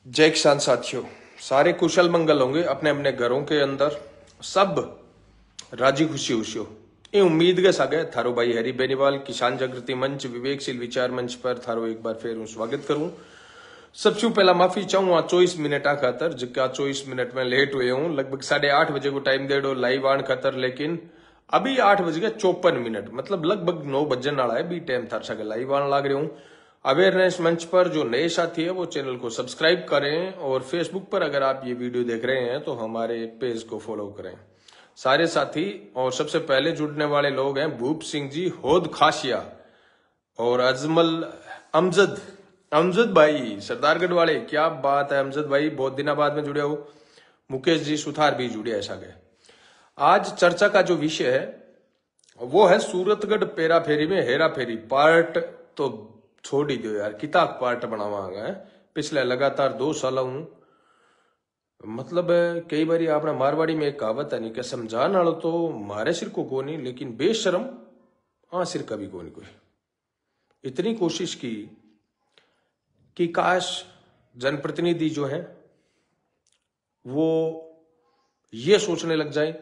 जय किसान साथियों, सारे कुशल मंगल होंगे अपने अपने घरों के अंदर, सब राजी खुशी खुशी हो। ये उम्मीद के सागे थारो भाई हरि बेनीवाल किसान जागृति मंच विवेकशील विचार मंच पर थारो एक बार फिर स्वागत करूं। सबसे पहला माफी चाहूँ 24 मिनट आ खातर, जिसका 24 मिनट में लेट हुए हूँ। लगभग 8:30 बजे को टाइम दे दो लाइव आन खातर, लेकिन अभी 8:54, मतलब लगभग 9 बजने वाला है। बी टाइम थार सके लाइव आन लाग रही हूँ। अवेयरनेस मंच पर जो नए साथी है वो चैनल को सब्सक्राइब करें, और फेसबुक पर अगर आप ये वीडियो देख रहे हैं तो हमारे पेज को फॉलो करें सारे साथी। और सबसे पहले जुड़ने वाले लोग हैं भूप सिंह जी होद खासिया और अजमल अमजद भाई सरदारगढ़ वाले। क्या बात है अमजद भाई, बहुत दिनों बाद में जुड़े हो। मुकेश जी सुथार भी जुड़े ऐसा गए। आज चर्चा का जो विषय है वो है सूरतगढ़ पेरा फेरी में हेरा फेरी पार्ट। तो छोड़ ही दो यार, किताब पार्ट बनावा है। पिछले लगातार 2 साल हूं, मतलब कई बार आपने मारवाड़ी में एक कहावत है नहीं कि समझाने वालों तो मारे सिर को कोनी, लेकिन बेशरम सिर कभी कोनी कोई। इतनी कोशिश की कि काश जनप्रतिनिधि जो है वो ये सोचने लग जाए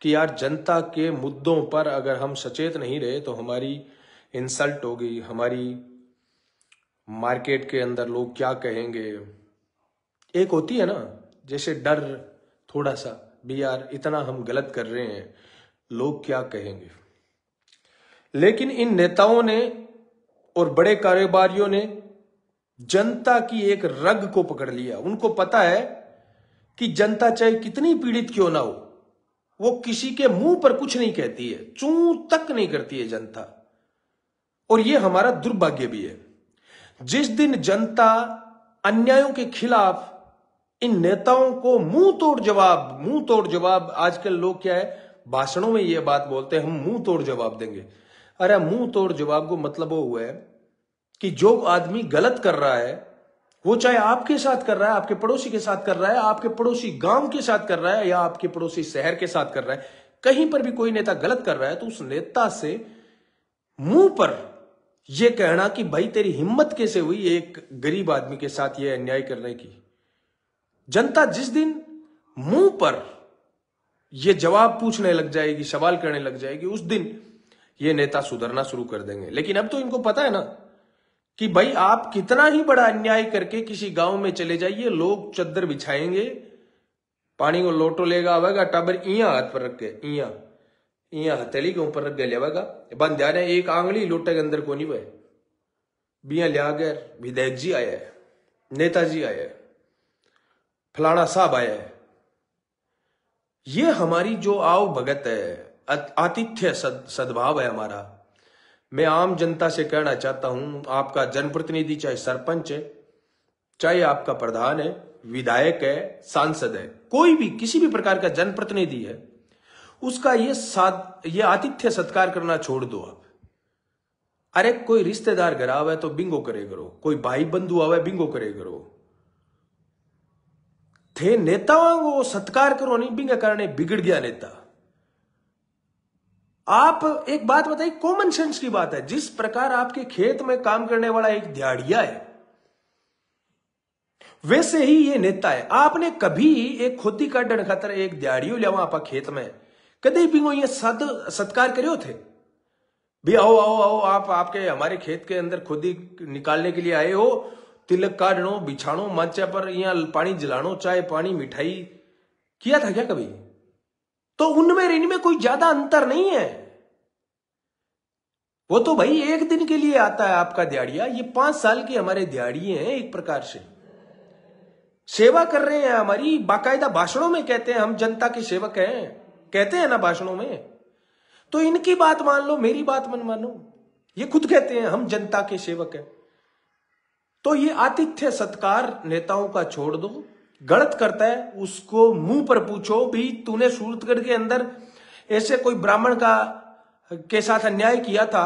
कि यार जनता के मुद्दों पर अगर हम सचेत नहीं रहे तो हमारी इंसल्ट होगी, हमारी मार्केट के अंदर लोग क्या कहेंगे। एक होती है ना जैसे डर थोड़ा सा भी, यार इतना हम गलत कर रहे हैं, लोग क्या कहेंगे। लेकिन इन नेताओं ने और बड़े कारोबारियों ने जनता की एक रग को पकड़ लिया। उनको पता है कि जनता चाहे कितनी पीड़ित क्यों ना हो, वो किसी के मुंह पर कुछ नहीं कहती है, चूं तक नहीं करती है जनता। और ये हमारा दुर्भाग्य भी है। जिस दिन जनता अन्यायों के खिलाफ इन नेताओं को मुंह तोड़ जवाब, आजकल लोग क्या है भाषणों में ये बात बोलते हैं, हम मुंह तोड़ जवाब देंगे। अरे मुंह तोड़ जवाब को मतलब वो हुआ है कि जो आदमी गलत कर रहा है, वो चाहे आपके साथ कर रहा है, आपके पड़ोसी के साथ कर रहा है, आपके पड़ोसी गांव के साथ कर रहा है, या आपके पड़ोसी शहर के साथ कर रहा है, कहीं पर भी कोई नेता गलत कर रहा है तो उस नेता से मुंह पर यह कहना कि भाई तेरी हिम्मत कैसे हुई एक गरीब आदमी के साथ यह अन्याय करने की। जनता जिस दिन मुंह पर यह जवाब पूछने लग जाएगी, सवाल करने लग जाएगी, उस दिन ये नेता सुधरना शुरू कर देंगे। लेकिन अब तो इनको पता है ना कि भाई आप कितना ही बड़ा अन्याय करके किसी गांव में चले जाइए, लोग चद्दर बिछाएंगे, पानी को लोटो लेगा आवेगा, टाबर इया हाथ पर रख के इया हथेली के ऊपर रख के लेवागा, बंद ध्यान है एक आंगली लोटे के अंदर को नहीं वह बिया लिया गया। विधायक जी आया है, नेताजी आया है, फलाना साहब आया है। ये हमारी जो आओ भगत है, आतिथ्य सद्भाव है हमारा। मैं आम जनता से कहना चाहता हूं, आपका जनप्रतिनिधि चाहे सरपंच है, चाहे आपका प्रधान है, विधायक है, सांसद है, कोई भी किसी भी प्रकार का जनप्रतिनिधि है, उसका ये आतिथ्य सत्कार करना छोड़ दो आप। अरे कोई रिश्तेदार घर आवे तो बिंगो करे करो, कोई भाई बंधु आवे बिंगो करे करो, थे नेताओं को सत्कार करो नहीं, बिंगा करने बिगड़ गया नेता। आप एक बात बताइए, कॉमन सेंस की बात है, जिस प्रकार आपके खेत में काम करने वाला एक दिहाड़िया है, वैसे ही ये नेता है। आपने कभी एक खुदी काटने खातर एक दिहाड़ियो लिया आप खेत में, कदे भी ये सत्कार करियो थे भी आओ आओ आओ आप आपके हमारे खेत के अंदर खुदी निकालने के लिए आए हो, तिलक काटनो, बिछाणो, मंचा पर यहाँ पानी जलानो, चाय पानी मिठाई किया था क्या कभी? तो उनमें इनमें कोई ज्यादा अंतर नहीं है। वो तो भाई एक दिन के लिए आता है आपका दिहाड़िया, ये 5 साल के हमारे दिहाड़िए हैं, एक प्रकार से सेवा कर रहे हैं हमारी। बाकायदा भाषणों में कहते हैं हम जनता के सेवक हैं, कहते हैं ना भाषणों में। तो इनकी बात मान लो, मेरी बात मन मानो, ये खुद कहते हैं हम जनता के सेवक हैं। तो ये आतिथ्य सत्कार नेताओं का छोड़ दो। गलत करता है उसको मुंह पर पूछो भी तूने सूरतगढ़ के अंदर ऐसे कोई ब्राह्मण का के साथ अन्याय किया था,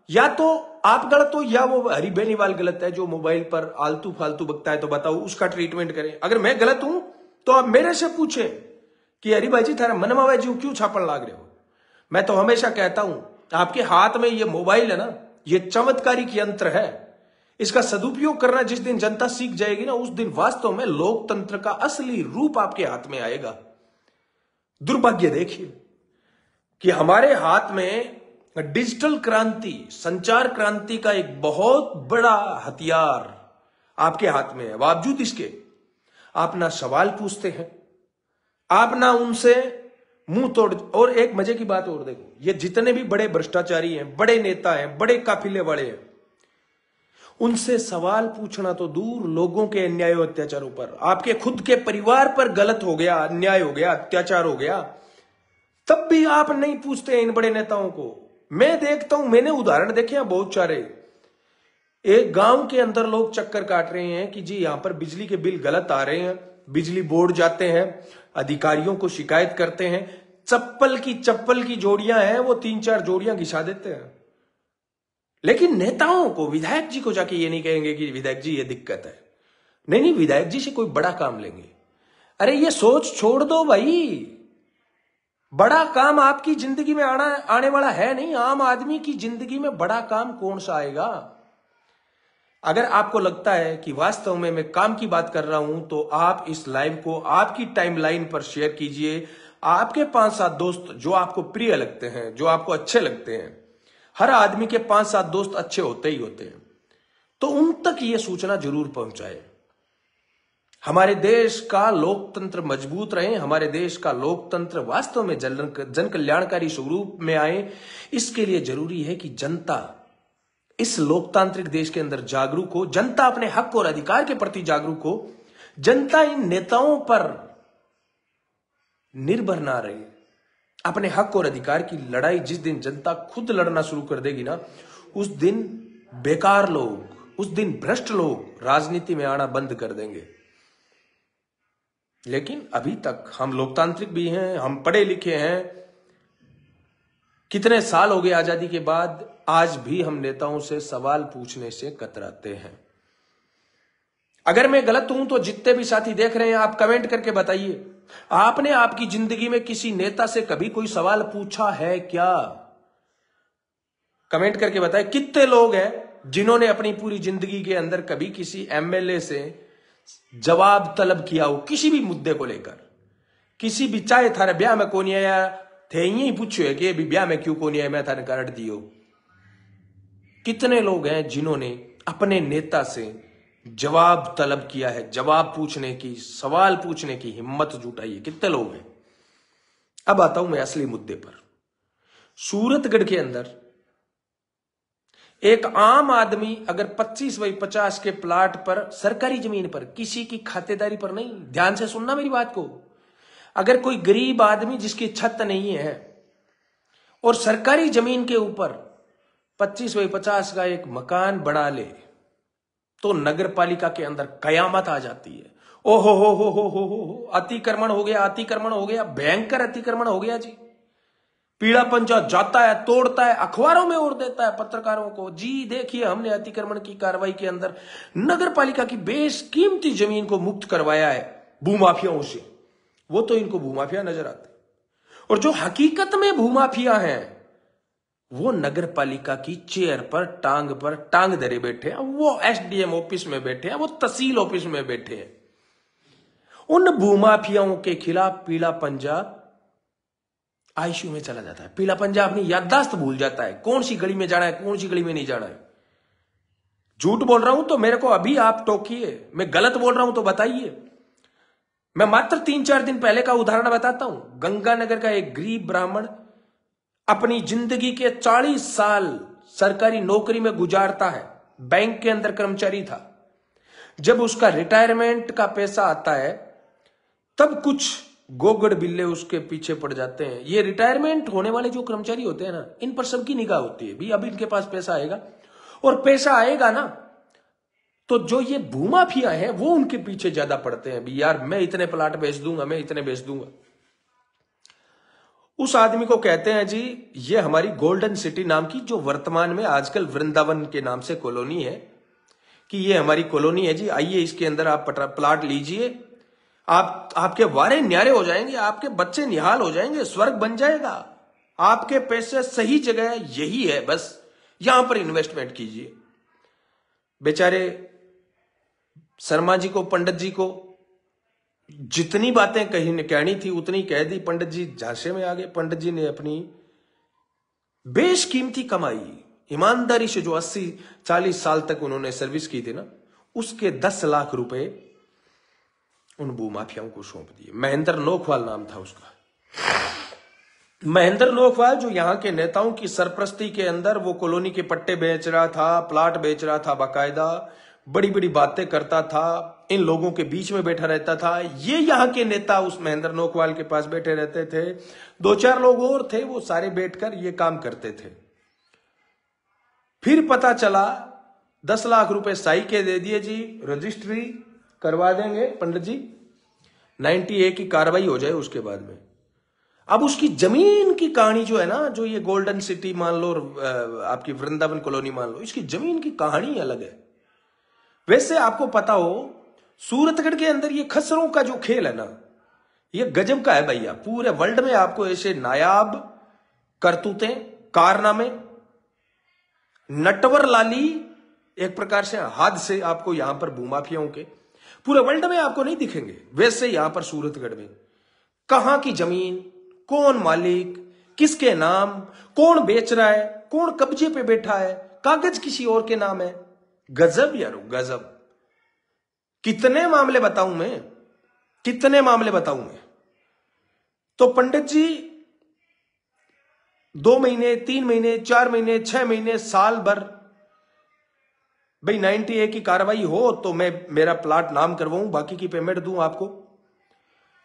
या तो आप गलत हो या वो हरि बेनीवाल गलत है जो मोबाइल पर आलतू फालतू बकता है, तो बताओ उसका ट्रीटमेंट करें। अगर मैं गलत हूं तो आप मेरे से पूछे कि हरि भाई जी थारा मनमावा जी क्यों छापन लाग रहे हो। मैं तो हमेशा कहता हूं आपके हाथ में ये मोबाइल है ना, ये चमत्कारिक यंत्र है। इसका सदुपयोग करना जिस दिन जनता सीख जाएगी ना, उस दिन वास्तव में लोकतंत्र का असली रूप आपके हाथ में आएगा। दुर्भाग्य देखिए कि हमारे हाथ में डिजिटल क्रांति, संचार क्रांति का एक बहुत बड़ा हथियार आपके हाथ में है। बावजूद इसके आप ना सवाल पूछते हैं, आप ना उनसे मुंह तोड़। और एक मजे की बात और देखो, ये जितने भी बड़े भ्रष्टाचारी हैं, बड़े नेता हैं, बड़े काफिले वाले हैं, उनसे सवाल पूछना तो दूर, लोगों के अन्याय और अत्याचारों पर, आपके खुद के परिवार पर गलत हो गया, अन्याय हो गया, अत्याचार हो गया, तब भी आप नहीं पूछते इन बड़े नेताओं को। मैं देखता हूं, मैंने उदाहरण देखे हैं बहुत सारे। एक गांव के अंदर लोग चक्कर काट रहे हैं कि जी यहां पर बिजली के बिल गलत आ रहे हैं, बिजली बोर्ड जाते हैं, अधिकारियों को शिकायत करते हैं, चप्पल की जोड़ियां हैं, वो 3-4 जोड़ियां घिसा देते हैं। लेकिन नेताओं को, विधायक जी को जाके ये नहीं कहेंगे कि विधायक जी ये दिक्कत है। नहीं, विधायक जी से कोई बड़ा काम लेंगे। अरे ये सोच छोड़ दो भाई, बड़ा काम आपकी जिंदगी में आने वाला है नहीं। आम आदमी की जिंदगी में बड़ा काम कौन सा आएगा? अगर आपको लगता है कि वास्तव में मैं काम की बात कर रहा हूं, तो आप इस लाइव को आपकी टाइमलाइन पर शेयर कीजिए। आपके 5-7 दोस्त जो आपको प्रिय लगते हैं, जो आपको अच्छे लगते हैं, हर आदमी के 5-7 दोस्त अच्छे होते ही होते हैं, तो उन तक यह सूचना जरूर पहुंचाए। हमारे देश का लोकतंत्र मजबूत रहे, हमारे देश का लोकतंत्र वास्तव में जन कल्याणकारी स्वरूप में आए, इसके लिए जरूरी है कि जनता इस लोकतांत्रिक देश के अंदर जागरूक हो, जनता अपने हक और अधिकार के प्रति जागरूक हो, जनता इन नेताओं पर निर्भर ना रहे। अपने हक और अधिकार की लड़ाई जिस दिन जनता खुद लड़ना शुरू कर देगी ना, उस दिन बेकार लोग, उस दिन भ्रष्ट लोग राजनीति में आना बंद कर देंगे। लेकिन अभी तक हम लोकतांत्रिक भी हैं, हम पढ़े लिखे हैं, कितने साल हो गए आजादी के बाद, आज भी हम नेताओं से सवाल पूछने से कतराते हैं। अगर मैं गलत हूं तो जितने भी साथी देख रहे हैं, आप कमेंट करके बताइए, आपने आपकी जिंदगी में किसी नेता से कभी कोई सवाल पूछा है क्या? कमेंट करके बताएं। कितने लोग हैं जिन्होंने अपनी पूरी जिंदगी के अंदर कभी किसी एमएलए से जवाब तलब किया हो, किसी भी मुद्दे को लेकर? किसी भी, चाहे थारे ब्याह में कौन आया थे, यही पूछो है कि भी ब्याह में क्यों कौन आया, मैं थाने कार्ड दियो। कितने लोग हैं जिन्होंने अपने नेता से जवाब तलब किया है, जवाब पूछने की, सवाल पूछने की हिम्मत जुटाई है? कितने लोग हैं? अब आता हूं मैं असली मुद्दे पर। सूरतगढ़ के अंदर एक आम आदमी अगर 25x50 के प्लाट पर, सरकारी जमीन पर, किसी की खातेदारी पर नहीं, ध्यान से सुनना मेरी बात को, अगर कोई गरीब आदमी जिसकी छत नहीं है और सरकारी जमीन के ऊपर 25x50 का एक मकान बना ले, तो नगर पालिका के अंदर कयामत आ जाती है। ओहो हो, अतिक्रमण हो गया, अतिक्रमण हो गया, भयंकर अतिक्रमण हो गया जी। पीड़ा पंचा जाता है, तोड़ता है, अखबारों में ओढ़ देता है पत्रकारों को, जी देखिए हमने अतिक्रमण की कार्रवाई के अंदर नगर पालिका की बेशकीमती जमीन को मुक्त करवाया है भूमाफियाओं से। वो तो इनको भूमाफिया नजर आते, और जो हकीकत में भूमाफिया हैं वो नगर पालिका की चेयर पर टांग धरे बैठे हैं, वो एसडीएम ऑफिस में बैठे हैं, वो तहसील ऑफिस में बैठे हैं। उन भूमाफियाओं के खिलाफ पीला पंजा आईसीयू में चला जाता है। पीला पंजा अपनी याददाश्त भूल जाता है, कौन सी गली में जाना है, कौन सी गली में नहीं जाना है। झूठ बोल रहा हूं तो मेरे को अभी आप टोकिए, मैं गलत बोल रहा हूं तो बताइए। मैं मात्र 3-4 दिन पहले का उदाहरण बताता हूं। गंगानगर का एक गरीब ब्राह्मण अपनी जिंदगी के 40 साल सरकारी नौकरी में गुजारता है, बैंक के अंदर कर्मचारी था। जब उसका रिटायरमेंट का पैसा आता है, तब कुछ गोगड़ बिल्ले उसके पीछे पड़ जाते हैं। ये रिटायरमेंट होने वाले जो कर्मचारी होते हैं ना, इन पर सबकी निगाह होती है, भी अब इनके पास पैसा आएगा, और पैसा आएगा ना, तो जो ये भूमाफिया है वो उनके पीछे ज्यादा पड़ते हैं, भी यार मैं इतने प्लाट बेच दूंगा, मैं इतने बेच दूंगा। उस आदमी को कहते हैं जी, ये हमारी गोल्डन सिटी नाम की, जो वर्तमान में आजकल वृंदावन के नाम से कॉलोनी है, कि ये हमारी कॉलोनी है जी, आइए इसके अंदर आप प्लाट लीजिए, आपके वारे न्यारे हो जाएंगे, आपके बच्चे निहाल हो जाएंगे, स्वर्ग बन जाएगा, आपके पैसे सही जगह यही है, बस यहां पर इन्वेस्टमेंट कीजिए। बेचारे शर्मा जी को, पंडित जी को जितनी बातें कहनी थी उतनी कह दी। पंडित जी झांसे में आ गए। पंडित जी ने अपनी बेशकीमती कमाई ईमानदारी से, जो 80-40 साल तक उन्होंने सर्विस की थी ना, उसके 10 लाख रुपए उन भूमाफियाओं को सौंप दिए। महेंद्र नोखवाल नाम था उसका। महेंद्र नोखवाल जो यहां के नेताओं की सरपरस्ती के अंदर वो कॉलोनी के पट्टे बेच रहा था, प्लाट बेच रहा था, बाकायदा बड़ी बड़ी बातें करता था, इन लोगों के बीच में बैठा रहता था। ये यहाँ के नेता उस महेंद्र नोखवाल के पास बैठे रहते थे। 2-4 लोग और थे, वो सारे बैठकर ये काम करते थे। फिर पता चला 10 लाख रुपए साई के दे दिए जी, रजिस्ट्री करवा देंगे पंडित जी, 90A की कार्रवाई हो जाए उसके बाद में। अब उसकी जमीन की कहानी जो है ना, जो ये गोल्डन सिटी मान लो, आपकी वृंदावन कॉलोनी मान लो, इसकी जमीन की कहानी अलग है। वैसे आपको पता हो, सूरतगढ़ के अंदर ये खसरों का जो खेल है ना, ये गजब का है भैया। पूरे वर्ल्ड में आपको ऐसे नायाब करतूतें, कारनामे, नटवर लाली, एक प्रकार से हाथ से आपको यहां पर भूमाफियाओं के पूरे वर्ल्ड में आपको नहीं दिखेंगे। वैसे यहां पर सूरतगढ़ में कहां की जमीन, कौन मालिक, किसके नाम, कौन बेच रहा है, कौन कब्जे पे बैठा है, कागज किसी और के नाम है। गजब यारो गजब। कितने मामले बताऊं मैं, कितने मामले बताऊं मैं। तो पंडित जी 2 महीने, 3 महीने, 4 महीने, 6 महीने, साल भर, भाई 90A की कार्रवाई हो तो मैं मेरा प्लाट नाम करवाऊं, बाकी की पेमेंट दूं आपको।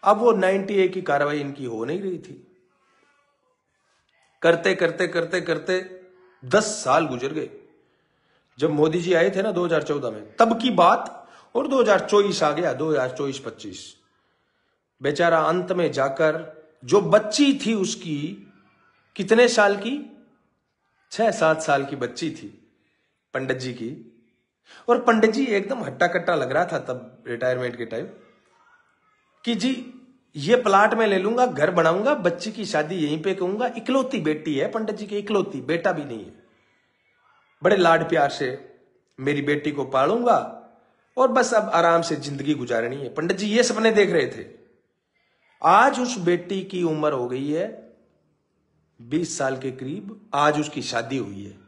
अब वो 90A की कार्रवाई इनकी हो नहीं रही थी। करते करते करते करते 10 साल गुजर गए। जब मोदी जी आए थे ना 2014 में, तब की बात, और 2024 आ गया, 2024-25। बेचारा अंत में जाकर जो बच्ची थी उसकी, कितने साल की, 6-7 साल की बच्ची थी पंडित जी की। और पंडित जी एकदम हट्टा कट्टा लग रहा था तब रिटायरमेंट के टाइम, कि जी ये प्लाट में ले लूंगा, घर बनाऊंगा, बच्ची की शादी यहीं पे करूंगा। इकलौती बेटी है पंडित जी की, इकलौती, बेटा भी नहीं है। बड़े लाड प्यार से मेरी बेटी को पालूंगा और बस अब आराम से जिंदगी गुजारनी है। पंडित जी ये सपने देख रहे थे। आज उस बेटी की उम्र हो गई है 20 साल के करीब। आज उसकी शादी हुई है।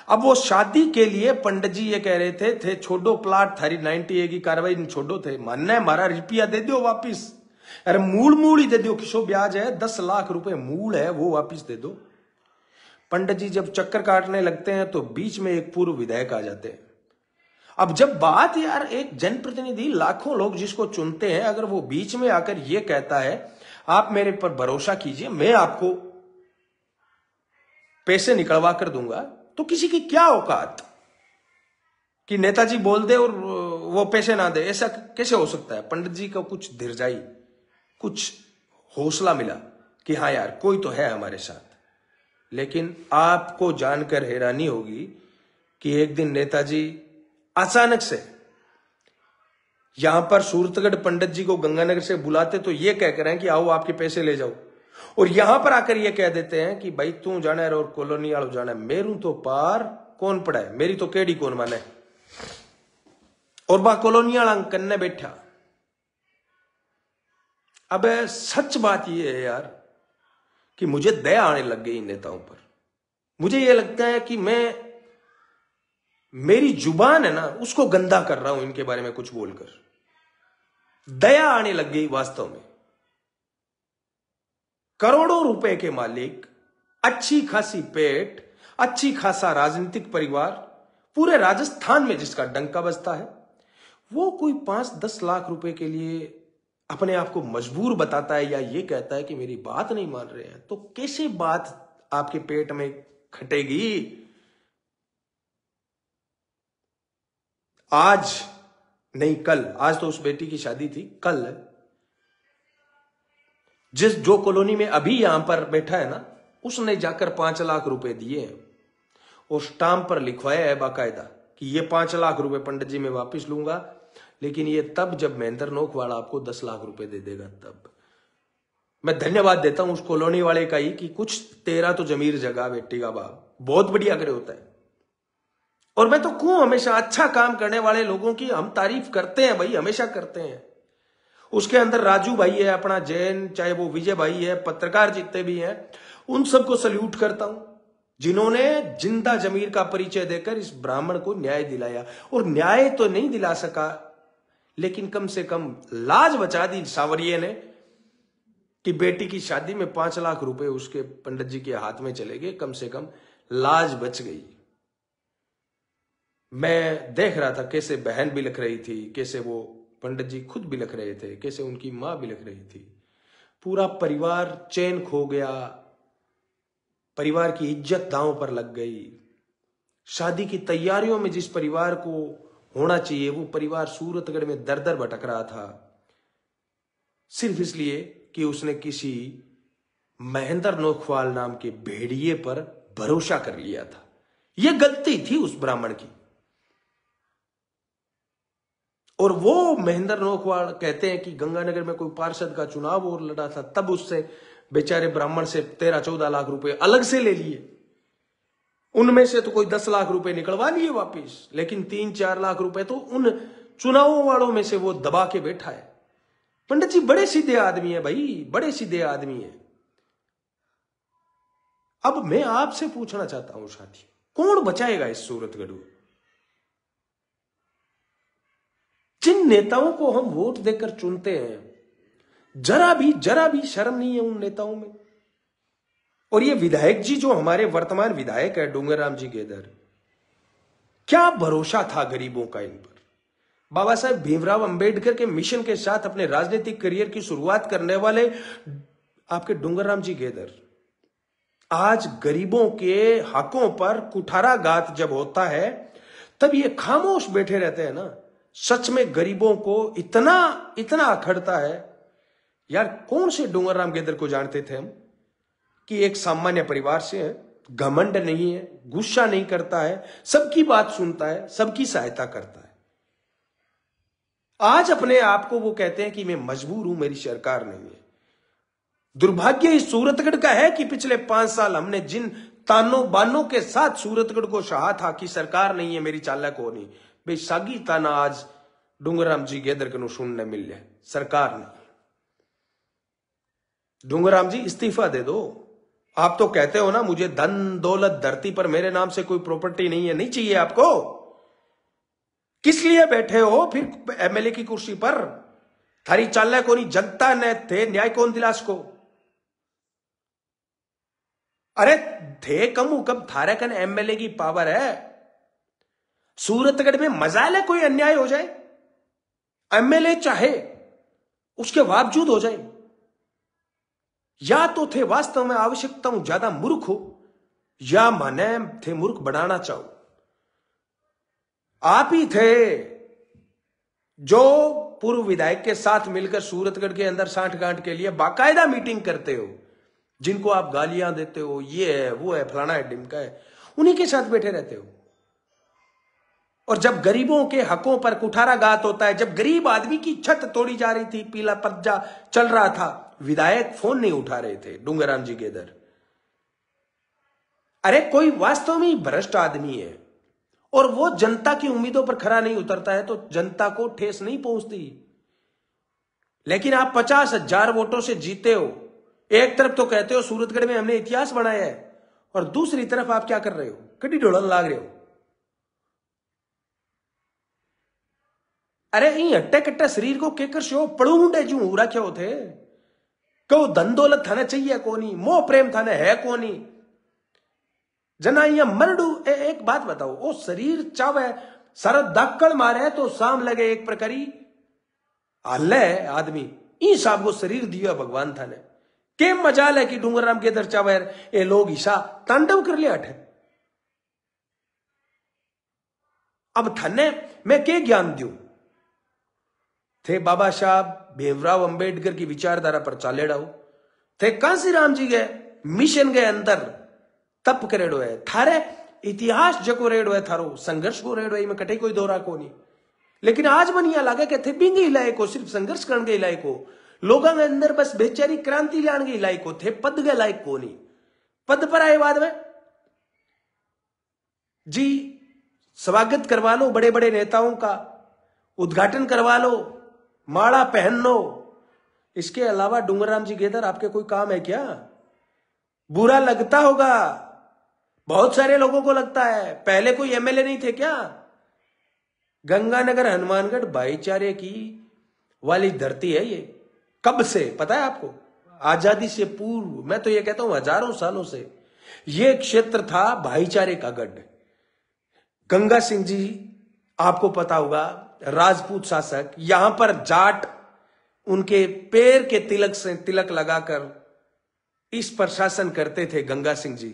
अब वो शादी के लिए पंडित जी ये कह रहे थे छोड़ो प्लाट, थारी 90A की कार्रवाई छोड़ो थे, मानना है हमारा रुपया दे दो वापिस। अरे मूल ही दे दो, किसो ब्याज है, 10 लाख रुपए मूल है, वो वापिस दे दो। पंडित जी जब चक्कर काटने लगते हैं तो बीच में एक पूर्व विधायक आ जाते हैं। अब जब बात यार एक जनप्रतिनिधि, लाखों लोग जिसको चुनते हैं, अगर वो बीच में आकर ये कहता है आप मेरे पर भरोसा कीजिए, मैं आपको पैसे निकलवा कर दूंगा, तो किसी की क्या औकात कि नेताजी बोल दे और वो पैसे ना दे। ऐसा कैसे हो सकता है। पंडित जी को कुछ धीरजाई, कुछ हौसला मिला कि हाँ यार कोई तो है हमारे साथ। लेकिन आपको जानकर हैरानी होगी कि एक दिन नेताजी अचानक से यहां पर सूरतगढ़ पंडित जी को गंगानगर से बुलाते तो ये कह कर हैं कि आओ आपके पैसे ले जाओ, और यहां पर आकर ये कह देते हैं कि भाई तू जाना है और कॉलोनी वालों जाना है, मेरू तो पार कौन पड़ा है, मेरी तो केड़ी कौन माने। और बा कॉलोनी वाला कन्ने बैठा। अब सच बात ये है यार कि मुझे दया आने लग गई इन नेताओं पर। मुझे ये लगता है कि मैं, मेरी जुबान है ना उसको गंदा कर रहा हूं इनके बारे में कुछ बोलकर। दया आने लग गई वास्तव में। करोड़ों रुपए के मालिक, अच्छी खासी पेट, अच्छी खासा राजनीतिक परिवार, पूरे राजस्थान में जिसका डंका बजता है, वो कोई 5-10 लाख रुपए के लिए अपने आप को मजबूर बताता है या ये कहता है कि मेरी बात नहीं मान रहे हैं, तो कैसे बात आपके पेट में खटेगी। आज नहीं कल, आज तो उस बेटी की शादी थी, कल जो कॉलोनी में अभी यहां पर बैठा है ना, उसने जाकर 5 लाख रुपए दिए हैं और स्टाम्प पर लिखवाया है बाकायदा कि ये 5 लाख रुपए पंडित जी मैं वापस लूंगा, लेकिन ये तब जब महेंद्र नोखवाड़ा आपको 10 लाख रुपए दे देगा। तब मैं धन्यवाद देता हूं उस कॉलोनी वाले का ही कि कुछ तेरा तो जमीर जगा बेटी का बाप, बहुत बढ़िया करे होता है। और मैं तो कहूं, हमेशा अच्छा काम करने वाले लोगों की हम तारीफ करते हैं भाई, हमेशा करते हैं। उसके अंदर राजू भाई है, अपना जैन, चाहे वो विजय भाई है, पत्रकार जितने भी हैं, उन सबको सल्यूट करता हूं, जिन्होंने जिंदा जमीर का परिचय देकर इस ब्राह्मण को न्याय दिलाया। और न्याय तो नहीं दिला सका, लेकिन कम से कम लाज बचा दी सावरिये ने, कि बेटी की शादी में 5 लाख रुपए उसके पंडित जी के हाथ में चले गए, कम से कम लाज बच गई। मैं देख रहा था कैसे बहन बिलख रही थी, कैसे वो पंडित जी खुद बिलख रहे थे, कैसे उनकी मां बिलख रही थी। पूरा परिवार चैन खो गया, परिवार की इज्जत दांव पर लग गई। शादी की तैयारियों में जिस परिवार को होना चाहिए, वो परिवार सूरतगढ़ में दर दर भटक रहा था, सिर्फ इसलिए कि उसने किसी महेंद्र नोखवाल नाम के भेड़िए पर भरोसा कर लिया था। यह गलती थी उस ब्राह्मण की। और वो महेंद्र नोखवाल कहते हैं कि गंगानगर में कोई पार्षद का चुनाव और लड़ा था, तब उससे बेचारे ब्राह्मण से 13-14 लाख रुपए अलग से ले लिए। उनमें से तो कोई 10 लाख रुपए निकलवा लिए वापिस, लेकिन 3-4 लाख रुपए तो उन चुनावों वालों में से वो दबा के बैठा है। पंडित जी बड़े सीधे आदमी है भाई, बड़े सीधे आदमी है। अब मैं आपसे पूछना चाहता हूं साथी, कौन बचाएगा इस सूरतगढ़ को? जिन नेताओं को हम वोट देकर चुनते हैं, जरा भी शर्म नहीं है उन नेताओं में। और ये विधायक जी जो हमारे वर्तमान विधायक है डूंगर राम जी गेदर, क्या भरोसा था गरीबों का इन पर। बाबा साहेब भीमराव अंबेडकर के मिशन के साथ अपने राजनीतिक करियर की शुरुआत करने वाले आपके डूंगर राम जी गेदर आज गरीबों के हकों पर कुठाराघात जब होता है, तब ये खामोश बैठे रहते हैं ना। सच में गरीबों को इतना अखड़ता है यार। कौन से डूंगर राम गेदर को जानते थे हम कि एक सामान्य परिवार से है, घमंड नहीं है, गुस्सा नहीं करता है, सबकी बात सुनता है, सबकी सहायता करता है। आज अपने आप को वो कहते हैं कि मैं मजबूर हूं, मेरी सरकार नहीं है। दुर्भाग्य इस सूरतगढ़ का है कि पिछले 5 साल हमने जिन तानों बानों के साथ सूरतगढ़ को सहा था कि सरकार नहीं है, मेरी चालक हो नहीं, बेसागी ताना आज डूंगर राम जी गेदर को सुनने मिल जाए, सरकार नहीं। डूंगर राम जी इस्तीफा दे दो। आप तो कहते हो ना, मुझे धन दौलत धरती पर मेरे नाम से कोई प्रॉपर्टी नहीं है, नहीं चाहिए आपको। किस लिए बैठे हो फिर एमएलए की कुर्सी पर? थारी चाल को नहीं, जनता ने थे न्याय कौन दिलास को? अरे थे कम कब थारे कन एमएलए की पावर है। सूरतगढ़ में मजाल है कोई अन्याय हो जाए, एमएलए चाहे उसके बावजूद हो जाए। या तो थे वास्तव में आवश्यकता हूं ज्यादा मूर्ख हो, या माने थे मूर्ख बनाना चाहो। आप ही थे जो पूर्व विधायक के साथ मिलकर सूरतगढ़ के अंदर सांठगांठ के लिए बाकायदा मीटिंग करते हो, जिनको आप गालियां देते हो, ये है वो है फलाना है ढिमका है, उन्हीं के साथ बैठे रहते हो। और जब गरीबों के हकों पर कुठाराघात होता है, जब गरीब आदमी की छत तोड़ी जा रही थी, पीला पर्चा चल रहा था, विधायक फोन नहीं उठा रहे थे डूंगर राम जी गेदर। अरे कोई वास्तव में भ्रष्ट आदमी है और वो जनता की उम्मीदों पर खरा नहीं उतरता है तो जनता को ठेस नहीं पहुंचती। लेकिन आप 50,000 वोटों से जीते हो। एक तरफ तो कहते हो सूरतगढ़ में हमने इतिहास बनाया है, और दूसरी तरफ आप क्या कर रहे हो? कटी ढोलन लाग रहे हो। अरे इन हट्टे कट्टा शरीर को केकर शो पड़ू मुंडे जू उड़ा क्या होते कहो धन दौलत थाने चाहिए कोनी, मोह प्रेम थाने है कोनी। जना ये मरडू एक बात बताओ, वो शरीर चावे सारा दाकड़ मारे तो साम लगे एक प्रकारी हल्ले आदमी, ई साहब को शरीर दिया भगवान थाने। के मजाल है कि डूंगर राम गेदर चावे ये लोग ईसा तांडव कर लिया अठे। अब थाने मैं के ज्ञान दूं? थे बाबा साहब भीमराव अंबेडकर की विचारधारा पर चालेड़ा हो, थे कांसीराम जी के मिशन के अंदर तप करेड़ो है, थारे इतिहास जको रेड़ो है, थारो संघर्ष को रेड़ो है, में कटे कोई दौरा को नहीं। लेकिन आज मनिया लागे कि थे बिंगे इलाके को सिर्फ संघर्ष करने के इलाके को, लोगों के अंदर बस बेचारी क्रांति लाने के इलाके को, थे पद के लायक को नहीं। पद पर आए बाद में जी स्वागत करवा लो बड़े बड़े नेताओं का, उद्घाटन करवा लो, माला पहन लो। इसके अलावा डूंगरराम जी गेदर आपके कोई काम है क्या? बुरा लगता होगा, बहुत सारे लोगों को लगता है। पहले कोई एमएलए नहीं थे क्या? गंगानगर हनुमानगढ़ भाईचारे की वाली धरती है ये। कब से पता है आपको? आजादी से पूर्व, मैं तो ये कहता हूं हजारों सालों से ये क्षेत्र था भाईचारे का गढ़। गंगा सिंह जी आपको पता होगा, राजपूत शासक, यहां पर जाट उनके पैर के तिलक से तिलक लगाकर इस पर शासन करते थे गंगा सिंह जी।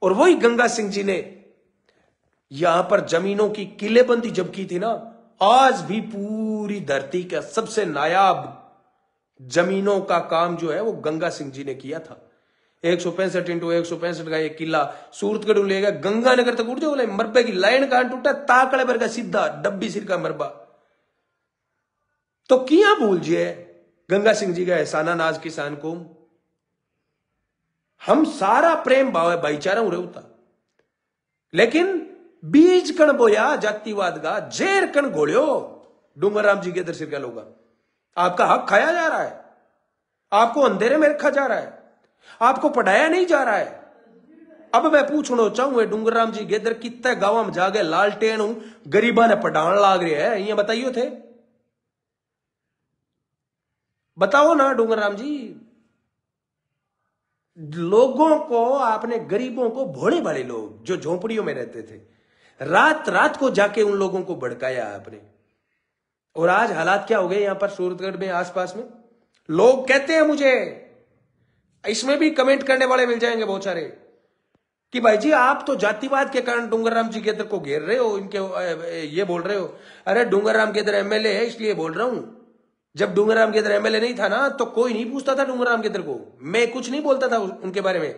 और वही गंगा सिंह जी ने यहां पर जमीनों की किलेबंदी जब की थी ना, आज भी पूरी धरती का सबसे नायाब जमीनों का काम जो है वो गंगा सिंह जी ने किया था। 165x165 का ये किला सूरतगढ़ लेगा गंगानगर तक उठ जाओ, मरबे की लाइन कहां टूटा, ताकड़े पर का सीधा डब्बी सिर का मरबा। तो किया भूल जिए गंगा सिंह जी का एहसाना नाज किसान को। हम सारा प्रेम भाव है भाईचारा उरे होता, लेकिन बीज कण बोया जातिवाद का, जेर कण घोड़ियो डूंगरराम जी के दर्शन का लोग। आपका हक खाया जा रहा है, आपको अंधेरे में रखा जा रहा है, आपको पढ़ाया नहीं जा रहा है। अब मैं पूछना चाहूंगा डूंगरराम जी गेदर कितने गांव में जागे लालटेन हूं गरीबा ने पढ़ाने लाग रहे हैं, ये बताइयो थे? बताओ ना डूंगरराम जी। लोगों को आपने, गरीबों को, भोले भाले लोग जो झोंपड़ियों में रहते थे, रात रात को जाके उन लोगों को भड़काया आपने। और आज हालात क्या हो गए यहां पर सूरतगढ़ में आसपास में? लोग कहते हैं मुझे, इसमें भी कमेंट करने वाले मिल जाएंगे बहुत सारे, कि भाई जी आप तो जातिवाद के कारण डूंगरराम जी गेदर को घेर रहे हो, इनके ये बोल रहे हो। अरे डूंगरराम गेदर एमएलए है इसलिए बोल रहा हूं। जब डूंगरराम गेदर एमएलए नहीं था ना, तो कोई नहीं पूछता था डूंगरराम गेदर को, मैं कुछ नहीं बोलता था उनके बारे में।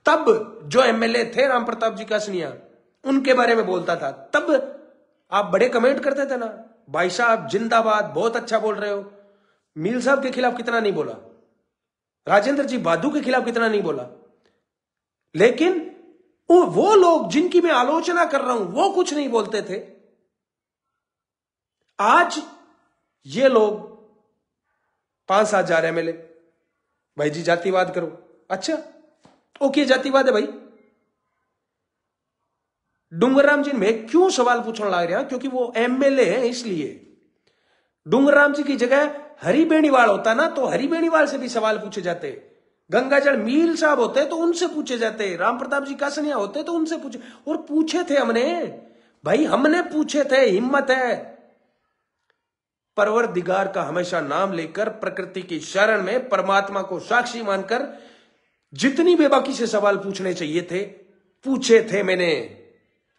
तब जो एमएलए थे राम प्रताप जी कासनिया, उनके बारे में बोलता था। तब आप बड़े कमेंट करते थे ना, भाई साहब जिंदाबाद, बहुत अच्छा बोल रहे हो। मील साहब के खिलाफ कितना नहीं बोला, राजेंद्र जी बादू के खिलाफ कितना नहीं बोला। लेकिन वो लोग जिनकी मैं आलोचना कर रहा हूं वो कुछ नहीं बोलते थे। आज ये लोग 5-7 हजार एमएलए, भाई जी जातिवाद करो। अच्छा ओके, जातिवाद है भाई। डूंगरराम जी में क्यों सवाल पूछने लग रहे हैं? क्योंकि वो एमएलए हैं इसलिए। डूंगरराम जी की जगह हरि बेनीवाल होता ना, तो हरि बेनीवाल से भी सवाल पूछे जाते। गंगाजल मील साहब होते तो उनसे पूछे जाते। राम प्रताप जी कासनिया होते तो उनसे पूछे, और पूछे थे हमने भाई, हमने पूछे थे। हिम्मत है परवरदिगार का हमेशा नाम लेकर, प्रकृति की शरण में, परमात्मा को साक्षी मानकर जितनी बेबाकी से सवाल पूछने चाहिए थे पूछे थे मैंने।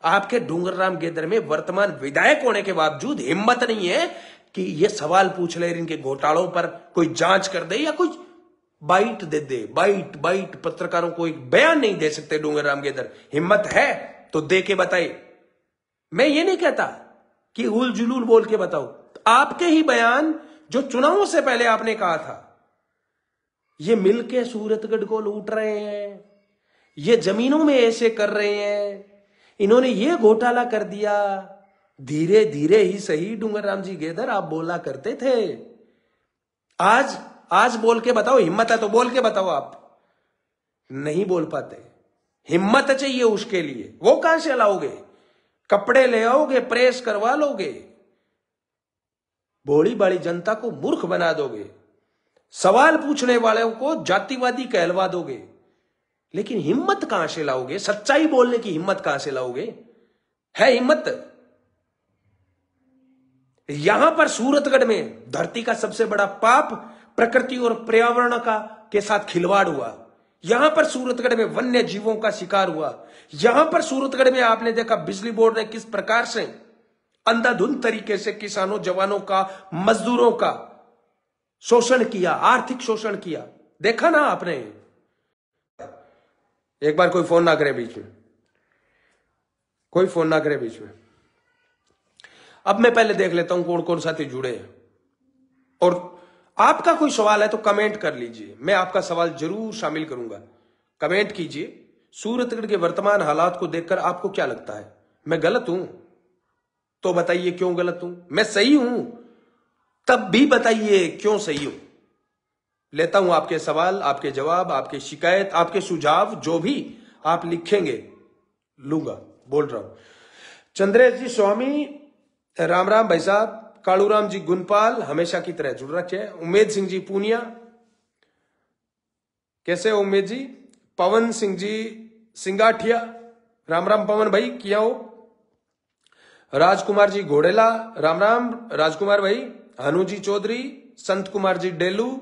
आपके डूंगरराम गेदर में वर्तमान विधायक होने के बावजूद हिम्मत नहीं है कि ये सवाल पूछ ले, इनके घोटालों पर कोई जांच कर दे या कुछ बाइट दे दे। बाइट पत्रकारों को एक बयान नहीं दे सकते डूंगरराम गेदर। हिम्मत है तो दे के बताए। मैं ये नहीं कहता कि उल जुलूल बोल के बताओ, आपके ही बयान जो चुनावों से पहले आपने कहा था, ये मिलके सूरतगढ़ को लूट रहे हैं, ये जमीनों में ऐसे कर रहे हैं, इन्होंने ये घोटाला कर दिया। धीरे धीरे ही सही डूंगरराम जी गेदर आप बोला करते थे। आज बोल के बताओ, हिम्मत है तो बोल के बताओ। आप नहीं बोल पाते, हिम्मत चाहिए उसके लिए। वो कहां से लाओगे? कपड़े ले आओगे, प्रेस करवा लोगे, भोली भाली जनता को मूर्ख बना दोगे, सवाल पूछने वालों को जातिवादी कहलवा दोगे, लेकिन हिम्मत कहां से लाओगे? सच्चाई बोलने की हिम्मत कहां से लाओगे? है हिम्मत? यहां पर सूरतगढ़ में धरती का सबसे बड़ा पाप प्रकृति और पर्यावरण का के साथ खिलवाड़ हुआ। यहां पर सूरतगढ़ में वन्य जीवों का शिकार हुआ। यहां पर सूरतगढ़ में आपने देखा बिजली बोर्ड ने किस प्रकार से अंधाधुंध तरीके से किसानों, जवानों का, मजदूरों का शोषण किया, आर्थिक शोषण किया। देखा ना आपने? एक बार कोई फोन ना करे बीच में, कोई फोन ना करे बीच में। अब मैं पहले देख लेता हूं कौन कौन साथी जुड़े हैं। और आपका कोई सवाल है तो कमेंट कर लीजिए, मैं आपका सवाल जरूर शामिल करूंगा। कमेंट कीजिए। सूरतगढ़ के वर्तमान हालात को देखकर आपको क्या लगता है? मैं गलत हूं? तो बताइए क्यों गलत हूं? मैं सही हूं तब भी बताइए क्यों सही हूं। लेता हूं आपके सवाल, आपके जवाब, आपके शिकायत, आपके सुझाव, जो भी आप लिखेंगे लूंगा। बोल रहा हूं। चंद्रेश जी स्वामी, राम राम भाई साहब। कालूराम जी गुनपाल हमेशा की तरह जुड़ रखे हैं। उमेद सिंह जी पूनिया, कैसे हो उमेद जी? पवन सिंह जी सिंगाठिया, राम राम पवन भाई, किया हो? राजकुमार जी घोड़ेला, राम राम राजकुमार भाई। हनु जी चौधरी, संत कुमार जी डेलू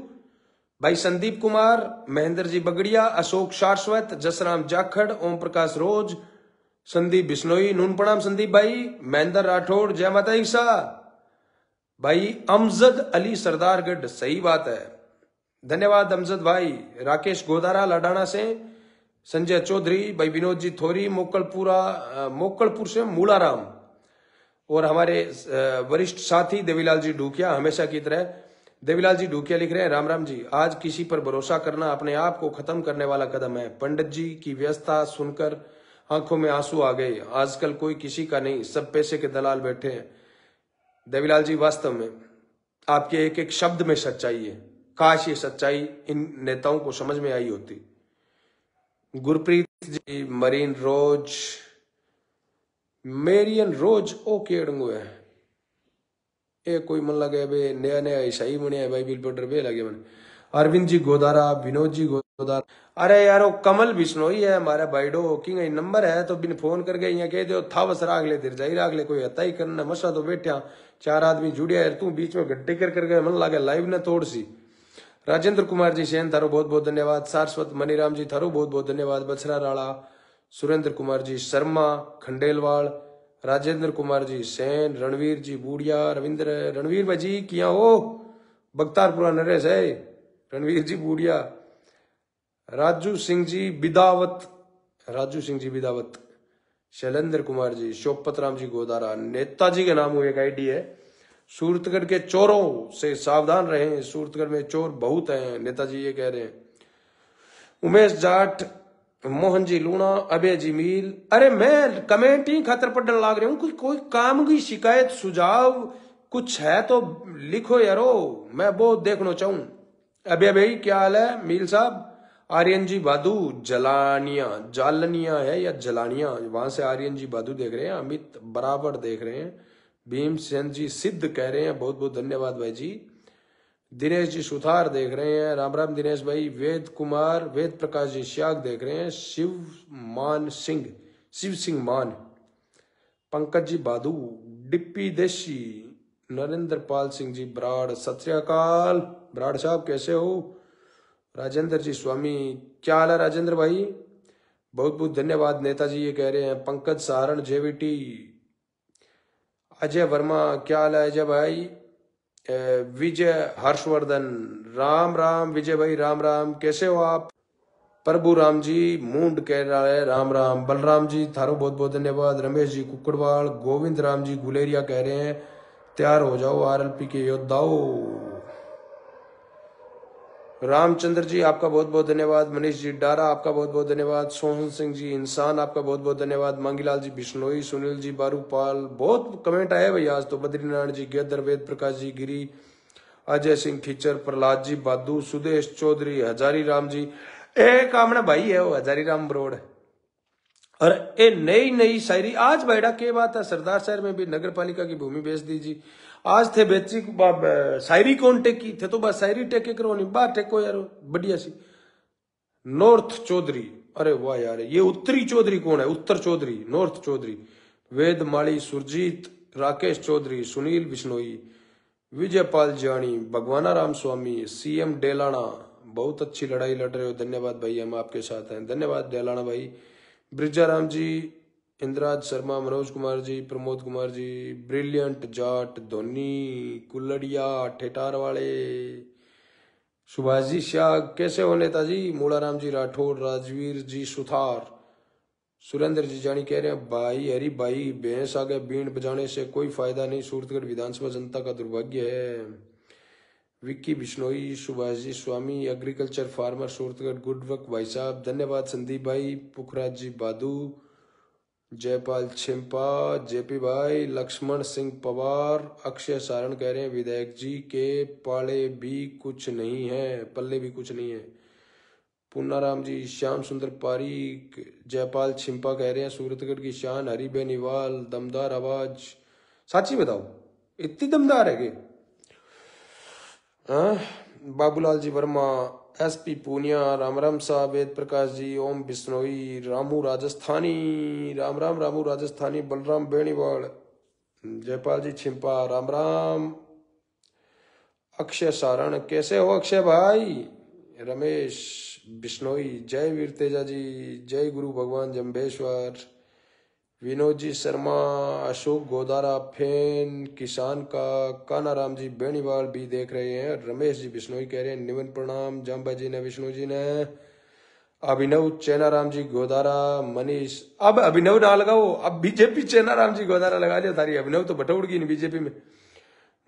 भाई, संदीप कुमार, महेंद्र जी बगड़िया, अशोक शाश्वत, जसराम जाखड़, ओम प्रकाश रोज, संदीप बिश्नोई, नून प्रणाम संदीप भाई। महेंद्र राठौड़, जय माता ईसा भाई। अमजद अली सरदारगढ़, सही बात है, धन्यवाद अमजद भाई। राकेश गोदारा लाडाना से, संजय चौधरी भाई, विनोद जी थोरी, मोकलपुर से मूलाराम, और हमारे वरिष्ठ साथी देवीलाल जी ढूकिया हमेशा की तरह। देवीलाल जी ढूकिया लिख रहे हैं, राम राम जी, आज किसी पर भरोसा करना अपने आप को खत्म करने वाला कदम है। पंडित जी की व्यवस्था सुनकर आंखों में आंसू आ गए। आजकल कोई किसी का नहीं, सब पैसे के दलाल बैठे हैं। देवीलाल जी, वास्तव में आपके एक एक शब्द में सच्चाई है। काश ये सच्चाई इन नेताओं को समझ में आई होती। गुरप्रीत जी, मरीन रोज, मेरियन रोज, ओके डंगो है ए कोई मन लगे बे नया नया ऐसा ही बने है भाई, बिल पर बे लगे मन। अरविंद जी गोदारा, विनोद जी गोदारा, अरे यार वो कमल बिश्नोई है हमारा भाईडो किंग नंबर है तो बिन फोन करके यहाँ कह दो था बस राग ले, जाई राग ले, कोई हता ही करना मसा तो बैठा चार आदमी जुड़िया यार, तू बीच में घट्टे कर मन लगे लाइव ने तोड़ सी। राजेंद्र कुमार जी सेन, थारो बहुत बहुत धन्यवाद। सारस्वत मनीराम जी, थारो बहुत बहुत धन्यवाद। बछरा राणा, सुरेंद्र कुमार जी शर्मा खंडेलवाल, राजेंद्र कुमार जी सेन, रणवीर जी बूढ़िया, रविंद्र रणवीर भाई जी किया हो? बख्तारपुरा नरेश है रणवीर जी बूढ़िया। राजू सिंह जी बिदावत, राजू सिंह जी बिदावत, शैलेंद्र कुमार जी, शोपत राम जी गोदारा, नेताजी के नाम एक आईडी है। सूरतगढ़ के चोरों से सावधान रहें, सूरतगढ़ में चोर बहुत हैं, नेताजी ये कह रहे हैं। उमेश जाट, मोहन जी लूणा, अभय जी मील, अरे मैं कमेंट ही खातर पढ़ने लाग रही हूँ। कोई काम की शिकायत सुझाव कुछ है तो लिखो यारो, मैं बहुत देखना चाहूं। अभय भाई क्या हाल है? मील साहब, आर्यन जी बादू जालनिया है या जलानिया, वहां से आर्यन जी बादू देख रहे हैं। अमित बराबर देख रहे हैं। भीम सेन जी सिद्ध कह रहे हैं, बहुत बहुत धन्यवाद भाई जी। दिनेश जी सुथार देख रहे हैं, राम राम दिनेश भाई। वेद कुमार, वेद प्रकाश जी श्याग देख रहे हैं। शिव सिंह मान, पंकज जी बादू, डिप्पी देशी, नरेंद्र पाल सिंह जी ब्राड़, सत श्री अकाल ब्राड़ साहब, कैसे हो? राजेंद्र जी स्वामी, क्या हाल है राजेंद्र भाई? बहुत बहुत धन्यवाद। नेताजी ये कह रहे हैं। पंकज सहारण, जेवीटी, अजय वर्मा, क्या हाल है अजय भाई? विजय हर्षवर्धन, राम राम विजय भाई, राम राम, कैसे हो आप? प्रभु राम जी मूंड कह रहा है, राम राम। बलराम जी थारो बहुत बहुत धन्यवाद। रमेश जी कुकड़वाल, गोविंद राम जी गुलेरिया कह रहे हैं तैयार हो जाओ आरएलपी के योद्धाओं। रामचंद्र जी आपका बहुत बहुत धन्यवाद। मनीष जी डारा आपका बहुत बहुत धन्यवाद। सोहन सिंह जी इंसान आपका बहुत बहुत धन्यवाद। मांगीलाल जी बिश्नोई, सुनील जी बारूपाल, बहुत कमेंट आए भाई आज तो। बद्रीनारायण जी गेदर, वेद प्रकाश जी गिरी, अजय सिंह खिचर, प्रहलाद जी बादू, सुदेश चौधरी, हजारी राम जी, एक आमना भाई है वो हजारी राम बरोड़। और ए नई नई शायरी आज बैठा के बात है। सरदार शहर में भी नगर पालिका की भूमि बेच दीजिए। आज थे बेची शायरी कौन टेकी थे तो बस शायरी टेके करो नहीं बात टेको यार बढ़िया सी। नॉर्थ चौधरी, अरे वाह यार, ये उत्तरी चौधरी कौन है? उत्तर चौधरी, नॉर्थ चौधरी। वेद माली, सुरजीत, राकेश चौधरी, सुनील बिश्नोई, विजयपाल जानी, भगवाना राम स्वामी, सीएम डेलाना, बहुत अच्छी लड़ाई लड़ रहे हो, धन्यवाद भाई, हम आपके साथ हैं, धन्यवाद डेलाना भाई। ब्रिजाराम जी, इंद्राज शर्मा, मनोज कुमार जी, प्रमोद कुमार जी, ब्रिलियंट जाट, धोनी, कुल्लड़िया, ठेठार वाले, सुभाष जी शाह, कैसे हो नेताजी? मूलाराम जी राठौर, राजवीर जी सुथार, सुरेंद्र जी जानी कह रहे हैं भाई हरी भाई भैंस आगे बीन बजाने से कोई फायदा नहीं, सूरतगढ़ विधानसभा जनता का दुर्भाग्य है। Vicky Bishnoi, Subhash ji Swami, agriculture farmer Suratgarh, good work भाई साहब, धन्यवाद। संदीप भाई, पुखराज जी बादू, जयपाल छिंपा, जेपी भाई, लक्ष्मण सिंह पवार, अक्षय सारण कह रहे हैं विधायक जी के पाले भी कुछ नहीं है, पल्ले भी कुछ नहीं है। पूनाराम जी, श्याम सुंदर पारीक, जयपाल छिंपा कह रहे हैं सूरतगढ़ की शान हरी बेनीवाल, दमदार आवाज। साची बताओ इतनी दमदार है कि बाबूलाल जी वर्मा, एसपी पूनिया, राम राम साहब, वेद प्रकाश जी, ओम बिश्नोई, रामू राजस्थानी, राम राम रामू राजस्थानी, बलराम बेनीवाल, जयपाल जी छिंपा, राम राम। अक्षय सारण, कैसे हो अक्षय भाई? रमेश बिश्नोई, जय वीर तेजा जी, जय गुरु भगवान जम्बेश्वर। विनोद जी शर्मा, अशोक गोदारा फैन किसान का, कानाराम जी बेनीवाल भी देख रहे हैं। रमेश जी बिश्नोई कह रहे हैं निवन प्रणाम, जाम्बा जी ने, विष्णु जी ने। अभिनव चेनाराम जी गोदारा, मनीष, अब अभिनव ना लगाओ, अब बीजेपी चेनाराम जी गोदारा लगा दिया थारी, अभिनव तो बटौड़गी नहीं बीजेपी में।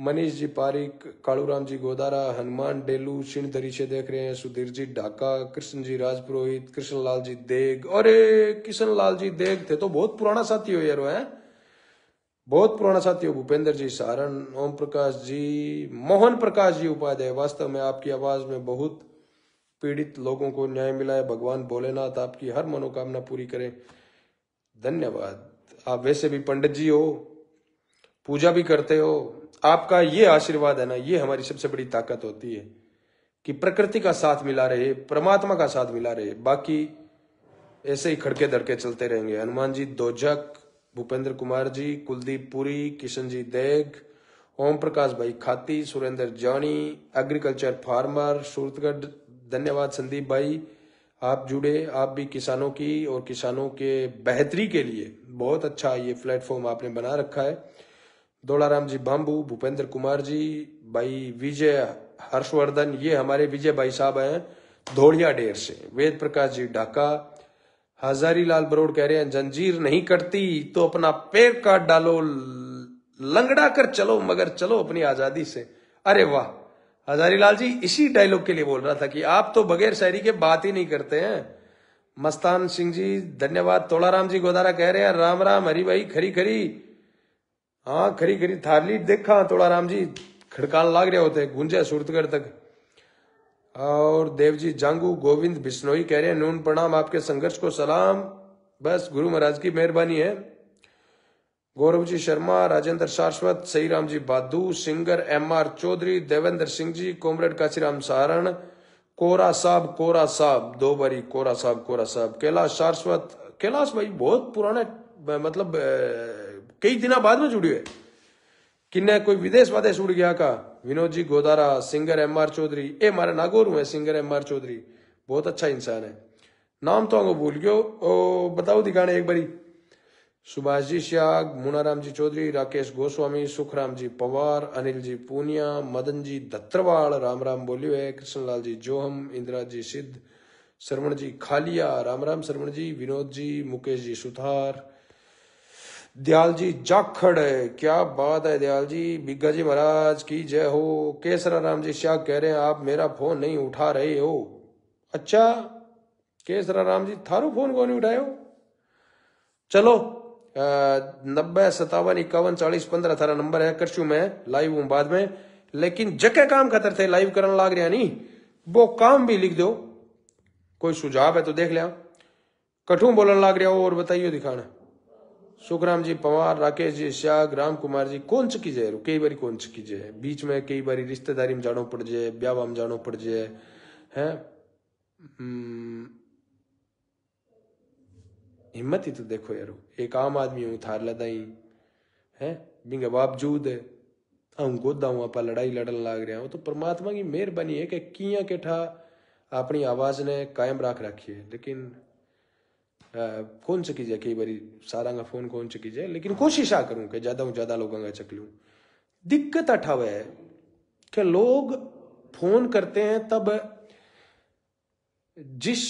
मनीष जी पारिक, कालूराम जी गोदारा, हनुमान डेलू सिणधरी से देख रहे हैं, सुधीर जी ढाका, कृष्ण जी राजपुरोहित, कृष्णलाल जी देग, अरे कृष्णलाल जी देग थे तो बहुत पुराना साथी हो यार, है बहुत पुराना साथी हो। भूपेंद्र जी सारण, ओम प्रकाश जी, मोहन प्रकाश जी उपाध्याय, वास्तव में आपकी आवाज में बहुत पीड़ित लोगों को न्याय मिला है, भगवान भोलेनाथ आपकी हर मनोकामना पूरी करें, धन्यवाद। आप वैसे भी पंडित जी हो, पूजा भी करते हो, आपका ये आशीर्वाद है ना, ये हमारी सबसे बड़ी ताकत होती है कि प्रकृति का साथ मिला रहे, परमात्मा का साथ मिला रहे, बाकी ऐसे ही खड़के धड़के चलते रहेंगे। हनुमान जी दोजक, भूपेंद्र कुमार जी, कुलदीप पुरी, किशन जी देग, ओम प्रकाश भाई खाती, सुरेंद्र जानी, एग्रीकल्चर फार्मर सूरतगढ़, धन्यवाद संदीप भाई, आप जुड़े, आप भी किसानों की और किसानों के बेहतरी के लिए बहुत अच्छा ये प्लेटफॉर्म आपने बना रखा है। दौड़ाराम जी बाम्बू, भूपेंद्र कुमार जी, भाई विजय हर्षवर्धन, ये हमारे विजय भाई साहब हैं धोड़िया डेर से। वेद प्रकाश जी ढाका, हजारी लाल बरोड़ कह रहे हैं जंजीर नहीं कटती तो अपना पैर काट डालो, लंगड़ा कर चलो मगर चलो अपनी आजादी से। अरे वाह हजारी लाल जी, इसी डायलॉग के लिए बोल रहा था कि आप तो बगैर शायरी के बात ही नहीं करते हैं। मस्तान सिंह जी धन्यवाद। तोलाराम जी गोदारा कह रहे हैं राम राम हरी भाई, खरी खरी, हाँ खरी खरी थारली देखा तोड़ाराम जी, खड़कान लाग रहे होते गुंजा सूरतगढ़ तक। और देवजी जांगू, गोविंद बिश्नोई कह रहे हैं नून प्रणाम, आपके संघर्ष को सलाम, बस गुरु महाराज की मेहरबानी है। गौरव जी शर्मा, राजेंद्र शाश्वत, सही राम जी बादू, singer MR Chaudhary, Devendra Singh ji, comrade Kashiram Saran, कोरा साहब 2 बारी कोरा साहब, कैलाश शाश्वत, कैलाश भाई बहुत पुराने, मतलब कई दिनों बाद में जुड़ी है, किन्ने कोई विदेश वादेश उड़ गया का। विनोद जी गोदारा, सिंगर MR चौधरी, ए मारे नागौर में सिंगर MR चौधरी, बहुत अच्छा इंसान है, नाम तो आपको भूल गयो, बताओ दिखाने एक बारी। सुभाष जी श्याग, मुनाराम जी चौधरी, राकेश गोस्वामी, सुखराम जी पवार, अनिल जी पूनिया, मदन जी दत्तरवाड़, राम राम बोलियो है, कृष्णलाल जी जोहम, इंदिरा जी सिद्ध, श्रवण जी खालिया, राम राम श्रवण जी, विनोद जी, मुकेश जी सुथार, दयाल जी जाखड़, क्या बात है दयाल जी, बिग्गा जी महाराज की जय हो। केसरा राम जी शाह कह रहे हैं आप मेरा फोन नहीं उठा रहे हो। अच्छा केसरा राम जी थारो फोन को नहीं उठाए हो, चलो 90 57 51 40 15 थारा नंबर है, करशू मैं लाइव हूं बाद में, लेकिन जके काम खतर थे लाइव करने लाग रहा नहीं, वो काम भी लिख दो, कोई सुझाव है तो देख लिया, कठू बोलने लाग रहा हो और बताइए दिखाना। सुखराम जी पवार, राकेश जी श्याग, राम कुमार जी कौन चकी जाए, कई बारी कौन चकी जाए, बीच में कई बारी रिश्तेदारी में जानो पड़ जाए, ब्याह में जानो पड़ जाए है, हिम्मत ही तो देखो यारो, एक आम आदमी हूं थार लदाई है, बिंगे बावजूद हम गोदा हूं आप लड़ाई लड़न लाग रहे हो, तो परमात्मा की मेहरबानी है कि किया के ठा अपनी आवाज ने कायम रख रखी है, लेकिन कौन चकी जाए, कई बारी सारा का फोन कौन चकी जाए, लेकिन कोशिश आ करूं कि ज्यादा ज्यादा लोगों का चक लूं। दिक्कत अठाव है कि लोग फोन करते हैं तब जिस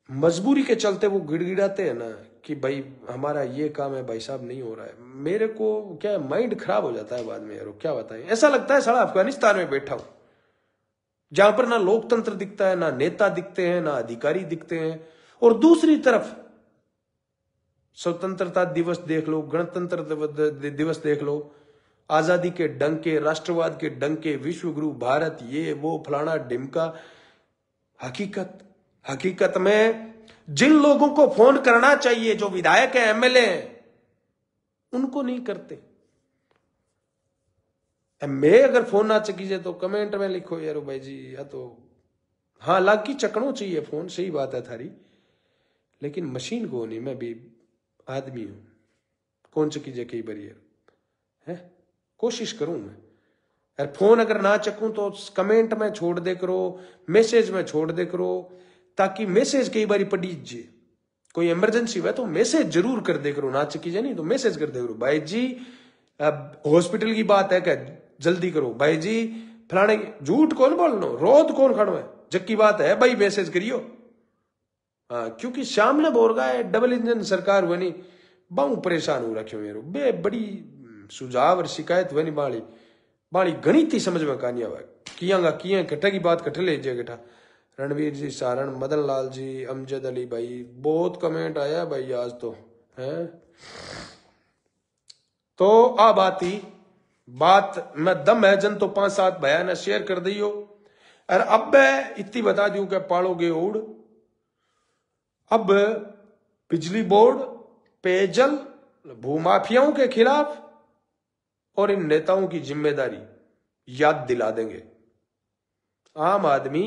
मजबूरी के चलते वो गिड़गिड़ाते हैं ना कि भाई हमारा ये काम है भाई साहब नहीं हो रहा है, मेरे को क्या माइंड खराब हो जाता है बाद में यार, क्या बताएं, ऐसा लगता है साला अफगानिस्तान में बैठा हूं, जहां पर ना लोकतंत्र दिखता है, ना नेता दिखते हैं, ना अधिकारी दिखते हैं, और दूसरी तरफ स्वतंत्रता दिवस देख लो, गणतंत्र दिवस देख लो, आजादी के डंके, राष्ट्रवाद के डंके, विश्व गुरु भारत, ये वो फलाना ढिमका। हकीकत में जिन लोगों को फोन करना चाहिए, जो विधायक है, एमएलए हैं, उनको नहीं करते। मैं अगर फोन ना चकीजे तो कमेंट में लिखो यार भाई जी, या तो हाँ लाग की चकनो चाहिए फोन, सही बात है थारी, लेकिन मशीन को नहीं। मैं भी आदमी हूं, कौन चकीजे कई बार यार है, कोशिश करूं मैं। यार फोन अगर ना चकूं तो कमेंट में छोड़ दे करो, मैसेज में छोड़ दे करो, ताकि मैसेज कई बार पढ़ लीजिए। कोई इमरजेंसी हुआ तो मैसेज जरूर कर दे करो, ना चकीजे नहीं तो मैसेज कर दे करो, भाई जी हॉस्पिटल की बात है क्या, जल्दी करो भाई जी, फलाने झूठ कौन बोलना, रोद कौन खड़ो है, जब की बात है भाई मैसेज करियो। हाँ, क्योंकि शाम ने बोल रहा है डबल इंजन सरकार बनी, बहु परेशान हो रखे मेरे बे, बड़ी सुझाव और शिकायत बनी बाली बाली गणित ही समझ में कहानियां किया कट्ठा की बात कट्ठे ले जाए कट्ठा। रणवीर जी सारण, मदन लाल जी, अमजद अली भाई, बहुत कमेंट आया भाई आज तो है। तो आ बात मैं दम है जन तो 5-7 बयान शेयर कर दियो। और अब इतनी बता दूं कि पालोगे उड़, अब बिजली बोर्ड, पेयजल, भूमाफियाओं के खिलाफ और इन नेताओं की जिम्मेदारी याद दिला देंगे। आम आदमी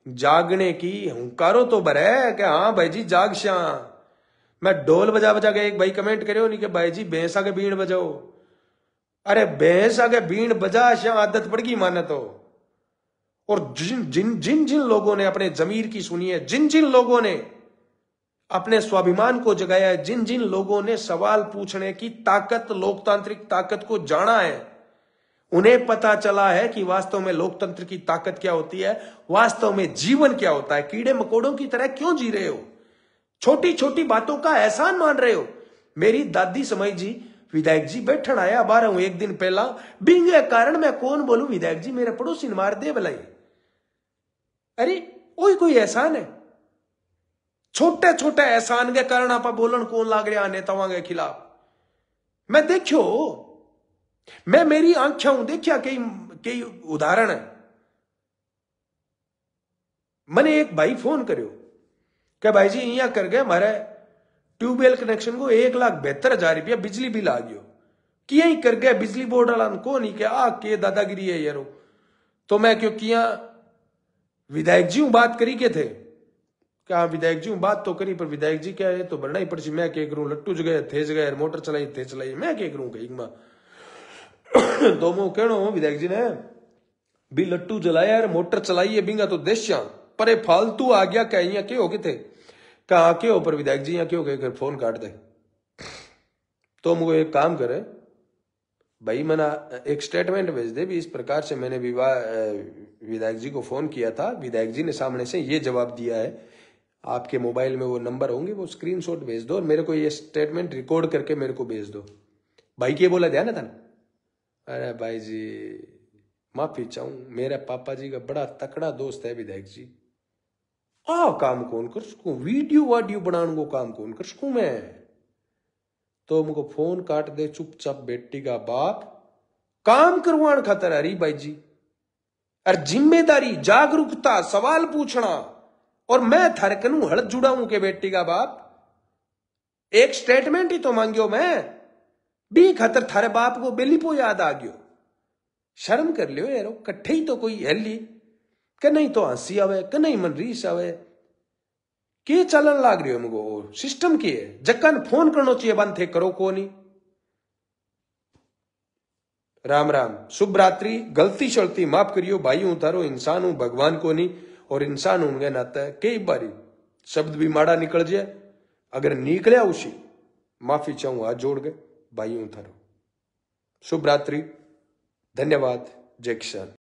जागने की हुंकारो तो भरे कि हाँ भाई जी जाग श्या। मैं ढोल बजा बजा के, एक भाई कमेंट करे नहीं कि भाई जी भैंस आगे बीण बजाओ। अरे भैंस आगे बीण बजा श्या, आदत पड़ गई माने तो। और जिन लोगों ने अपने जमीर की सुनी है, जिन लोगों ने अपने स्वाभिमान को जगाया है, जिन लोगों ने सवाल पूछने की ताकत, लोकतांत्रिक ताकत को जाना है, उन्हें पता चला है कि वास्तव में लोकतंत्र की ताकत क्या होती है, वास्तव में जीवन क्या होता है। कीड़े मकोड़ों की तरह क्यों जी रहे हो, छोटी छोटी बातों का एहसान मान रहे हो। मेरी दादी समय जी, विधायक जी बैठन आया बारह हूं एक दिन पहला, बिंगे कारण मैं कौन बोलूं, विधायक जी मेरे पड़ोसी ने मार दे भलाई। अरे वही कोई एहसान है, छोटे छोटे एहसान के कारण आप बोलन कौन लाग रहा नेताओं के खिलाफ। मैं देखियो, मैं मेरी आंखों देखिया कई उदाहरण है। मैंने एक भाई फोन करो क्या भाई जी इं कर गए हमारे ट्यूबवेल कनेक्शन को 1,72,000 रुपया बिजली बिल आ गयो, किया ही कर गए बिजली बोर्ड वाला को नहीं क्या आ के दादागिरी है यारो। तो मैं क्यों किया, विधायक जी हूं बात करी के थे क्या, विधायक जी हूं बात तो करी, पर विधायक जी क्या है तो भरना ही पड़ी। मैं क्या करूं, लट्टू जगह थे जगह मोटर चलाई थे चलाई, मैं क्या करूं कहीं मां। तो मैं कहना विधायक जी ने भी लट्टू जलाया यार, मोटर चलाई है बिंगा तो देश्या पर फालतू आ गया क्या, यहाँ क्यों हो गए थे कहा के ऊपर, विधायक जी यहाँ क्यों गए, फोन काट दे। तो मुझे एक काम करे भाई, मैंने एक स्टेटमेंट भेज दे भी इस प्रकार से मैंने विधायक जी को फोन किया था, विधायक जी ने सामने से ये जवाब दिया है, आपके मोबाइल में वो नंबर होंगे, वो स्क्रीनशॉट भेज दो और मेरे को ये स्टेटमेंट रिकॉर्ड करके मेरे को भेज दो। भाई के बोला ध्यान है था ना। अरे भाई जी माफी चाहूं, मेरे पापा जी का बड़ा तकड़ा दोस्त है विधायक जी, काम कौन कर सकूं, वीडियो वाडियो बनाने को काम कौन कर सकूं मैं। तो मुझको फोन काट दे चुपचाप, बेटी का बाप काम करवाण खातर अरे भाई जी। और जिम्मेदारी, जागरूकता, सवाल पूछना, और मैं थारे कनू हड़त जुड़ाऊं के बेटी का बाप, एक स्टेटमेंट ही तो मांगियो मैं भी खातर थारे बाप को बेलीपो याद आ गयो। शर्म कर लियो यारो, कट्ठे ही तो कोई हल्ली कि नहीं तो हंसी आवे कि नहीं मन रीस आवे, के चलन लाग रही हो मुझको सिस्टम की है। जक्कन फोन करना चाहिए बंद थे करो को नहीं। राम राम, शुभ रात्रि, गलती शलती माफ करियो भाई, हूं थारो इंसान हूं, भगवान को नहीं, और इंसान होंगे नाता है कई बारी शब्द भी माड़ा निकल जाए, अगर निकलिया उसी माफी चाहूं, हाथ जोड़ गए भाई हूं थारो। शुभ रात्रि, धन्यवाद, जय किसान।